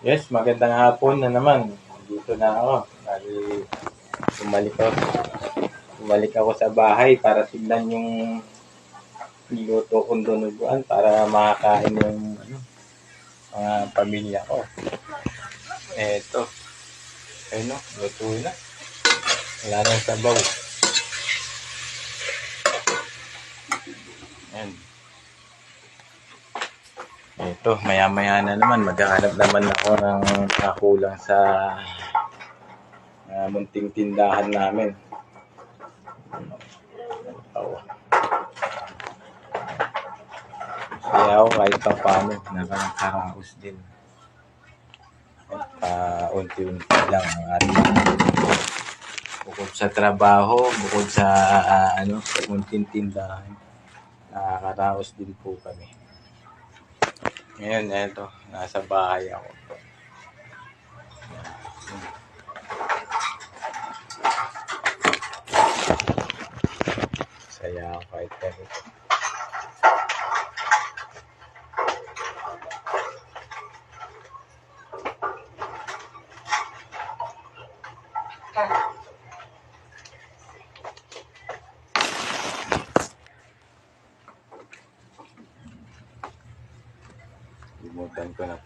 Yes, magandang hapon na naman. Dito na ako. Bali, bumalik ako, bumalik ako sa bahay para tignan yung niluto kong dinuguan para makakain yung mga pamilya ko. Eto, ayun no, luto na. Wala nang sabaw. Ayan. Eto, maya-maya na naman. Maghahanap naman ako ng nakakulang sa munting tindahan namin. Kaya ako kahit pa paano, nakakaraos din. Unti-unti lang ang ating bukod sa trabaho, bukod sa munting tindahan, nakakaraos din po kami. Ngayon, eto, nasa bahay ako. Saya ako kahit ganito. Limutan ko na